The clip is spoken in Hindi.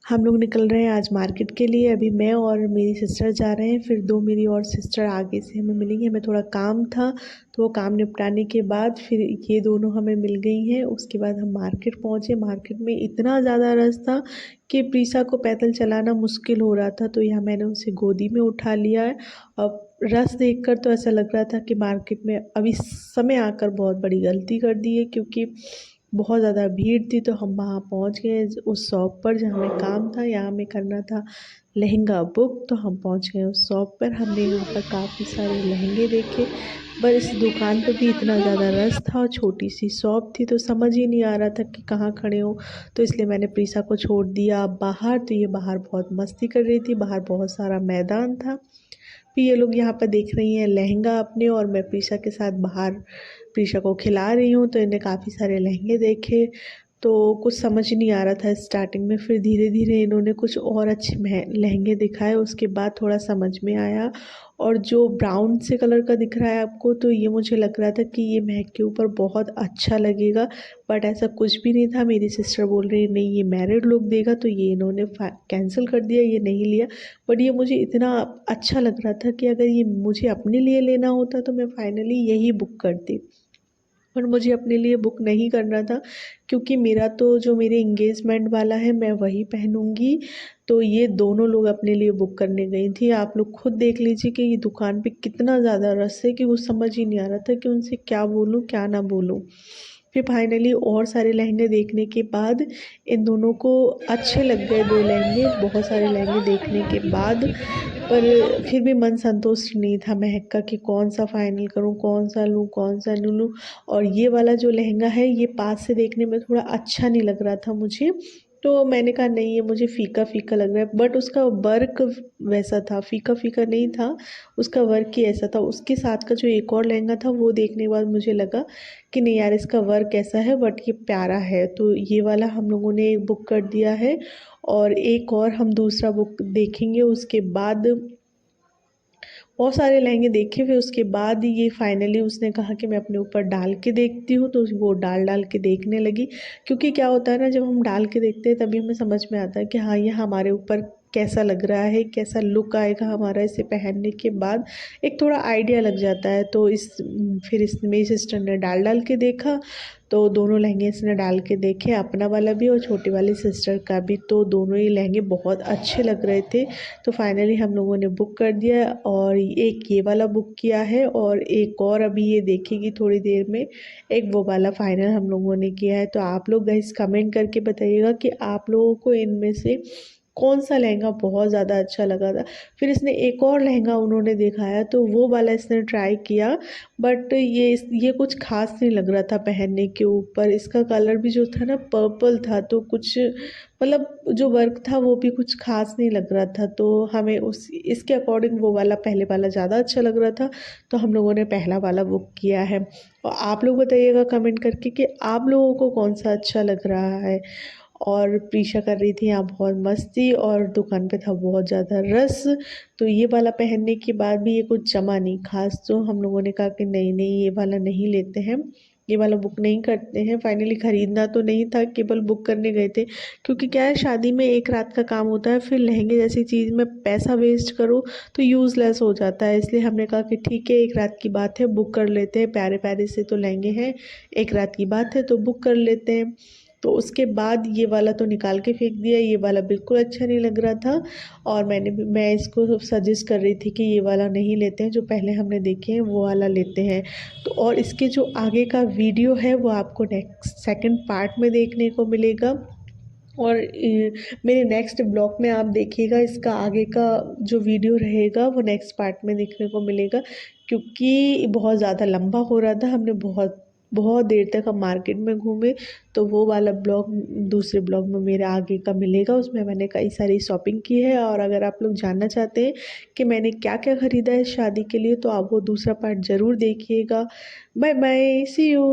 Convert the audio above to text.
हम लोग निकल रहे हैं आज मार्केट के लिए। अभी मैं और मेरी सिस्टर जा रहे हैं, फिर 2 मेरी और सिस्टर आगे से हमें मिलेंगी। हमें थोड़ा काम था, तो वो काम निपटाने के बाद फिर ये दोनों हमें मिल गई हैं। उसके बाद हम मार्केट पहुँचे। मार्केट में इतना ज़्यादा रश था कि प्रीसा को पैदल चलाना मुश्किल हो रहा था, तो यहाँ मैंने उसे गोदी में उठा लिया है। और रश देखकर तो ऐसा लग रहा था कि मार्केट में अभी समय आकर बहुत बड़ी गलती कर दी है, क्योंकि बहुत ज़्यादा भीड़ थी। तो हम वहाँ पहुँच गए उस शॉप पर जहाँ हमें काम था। यहाँ हमें करना था लहंगा बुक, तो हम पहुँच गए उस शॉप पर। हमने यहाँ पर काफ़ी सारे लहंगे देखे, पर इस दुकान पर भी इतना ज़्यादा रश था और छोटी सी शॉप थी, तो समझ ही नहीं आ रहा था कि कहाँ खड़े हो। तो इसलिए मैंने प्रीसा को छोड़ दिया बाहर। तो ये बाहर बहुत मस्ती कर रही थी, बाहर बहुत सारा मैदान था। फिर ये लोग यहाँ पर देख रही हैं लहंगा अपने, और मैं प्रीशा के साथ बाहर प्रीशा को खिला रही हूँ। तो इन्हें काफ़ी सारे लहंगे देखे, तो कुछ समझ नहीं आ रहा था स्टार्टिंग में। फिर धीरे धीरे इन्होंने कुछ और अच्छे लहंगे दिखाए, उसके बाद थोड़ा समझ में आया। और जो ब्राउन से कलर का दिख रहा है आपको, तो ये मुझे लग रहा था कि ये महक के ऊपर बहुत अच्छा लगेगा, बट ऐसा कुछ भी नहीं था। मेरी सिस्टर बोल रही नहीं ये मैरिड लुक देगा, तो ये इन्होंने कैंसिल कर दिया, ये नहीं लिया। बट ये मुझे इतना अच्छा लग रहा था कि अगर ये मुझे अपने लिए लेना होता तो मैं फाइनली यही बुक करती। पर मुझे अपने लिए बुक नहीं करना था, क्योंकि मेरा तो जो मेरे इंगेजमेंट वाला है मैं वही पहनूंगी। तो ये दोनों लोग अपने लिए बुक करने गई थी। आप लोग खुद देख लीजिए कि ये दुकान पे कितना ज़्यादा रश है कि वो समझ ही नहीं आ रहा था कि उनसे क्या बोलूँ क्या ना बोलूँ। फिर फाइनली और सारे लहंगे देखने के बाद इन दोनों को अच्छे लग गए 2 लहंगे, बहुत सारे लहंगे देखने के बाद। पर फिर भी मन संतुष्ट नहीं था महक का कि कौन सा फ़ाइनल करूँ, कौन सा लूँ, कौन सा नहीं लूँ। और ये वाला जो लहंगा है ये पास से देखने में थोड़ा अच्छा नहीं लग रहा था मुझे, तो मैंने कहा नहीं ये मुझे फ़ीका-फ़ीका लग रहा है। बट उसका वर्क वैसा था, फ़ीका-फ़ीका नहीं था, उसका वर्क ही ऐसा था। उसके साथ का जो एक और लहंगा था वो देखने के बाद मुझे लगा कि नहीं यार इसका वर्क ऐसा है बट ये प्यारा है, तो ये वाला हम लोगों ने बुक कर दिया है। और एक और हम दूसरा बुक देखेंगे। उसके बाद बहुत सारे लहंगे देखे, फिर उसके बाद ये फाइनली उसने कहा कि मैं अपने ऊपर डाल के देखती हूँ, तो वो डाल के देखने लगी। क्योंकि क्या होता है ना, जब हम डाल के देखते हैं तभी हमें समझ में आता है कि हाँ ये हमारे ऊपर कैसा लग रहा है, कैसा लुक आएगा हमारा इसे पहनने के बाद, एक थोड़ा आइडिया लग जाता है। तो फिर मेरी सिस्टर ने डाल के देखा, तो दोनों लहंगे इसने डाल के देखे, अपना वाला भी और छोटी वाली सिस्टर का भी। तो दोनों ही लहंगे बहुत अच्छे लग रहे थे। तो फाइनली हम लोगों ने बुक कर दिया, और एक ये वाला बुक किया है और एक और अभी ये देखेगी थोड़ी देर में, एक वो वाला फाइनल हम लोगों ने किया है। तो आप लोग गाइस कमेंट करके बताइएगा कि आप लोगों को इनमें से कौन सा लहंगा बहुत ज़्यादा अच्छा लगा था। फिर इसने एक और लहंगा उन्होंने दिखाया, तो वो वाला इसने ट्राई किया, बट ये कुछ खास नहीं लग रहा था पहनने के ऊपर। इसका कलर भी जो था ना पर्पल था, तो कुछ मतलब जो वर्क था वो भी कुछ खास नहीं लग रहा था। तो हमें उस इसके अकॉर्डिंग वो वाला पहले वाला ज़्यादा अच्छा लग रहा था, तो हम लोगों ने पहला वाला बुक किया है। और आप लोग बताइएगा कमेंट करके कि आप लोगों को कौन सा अच्छा लग रहा है। और प्रीशा कर रही थी यहाँ बहुत मस्ती, और दुकान पे था बहुत ज़्यादा रश। तो ये वाला पहनने के बाद भी ये कुछ जमा नहीं खास, तो हम लोगों ने कहा कि नहीं नहीं ये वाला नहीं लेते हैं, ये वाला बुक नहीं करते हैं। फाइनली ख़रीदना तो नहीं था, केवल बुक करने गए थे। क्योंकि क्या है शादी में एक रात का काम होता है, फिर लहंगे जैसी चीज़ में पैसा वेस्ट करो तो यूज़लेस हो जाता है। इसलिए हमने कहा कि ठीक है एक रात की बात है बुक कर लेते हैं, प्यारे प्यारे से तो लहंगे हैं, एक रात की बात है तो बुक कर लेते हैं। तो उसके बाद ये वाला तो निकाल के फेंक दिया, ये वाला बिल्कुल अच्छा नहीं लग रहा था। और मैं इसको सजेस्ट कर रही थी कि ये वाला नहीं लेते हैं, जो पहले हमने देखे हैं वो वाला लेते हैं। तो और इसके जो आगे का वीडियो है वो आपको सेकंड पार्ट में देखने को मिलेगा। और मेरे नेक्स्ट ब्लॉग में आप देखिएगा इसका आगे का जो वीडियो रहेगा वो नेक्स्ट पार्ट में देखने को मिलेगा, क्योंकि बहुत ज़्यादा लंबा हो रहा था। हमने बहुत बहुत देर तक हम मार्केट में घूमे, तो वो वाला ब्लॉग दूसरे ब्लॉग में मेरा आगे का मिलेगा। उसमें मैंने कई सारी शॉपिंग की है, और अगर आप लोग जानना चाहते हैं कि मैंने क्या क्या ख़रीदा है शादी के लिए, तो आप वो दूसरा पार्ट ज़रूर देखिएगा। Bye bye, see you.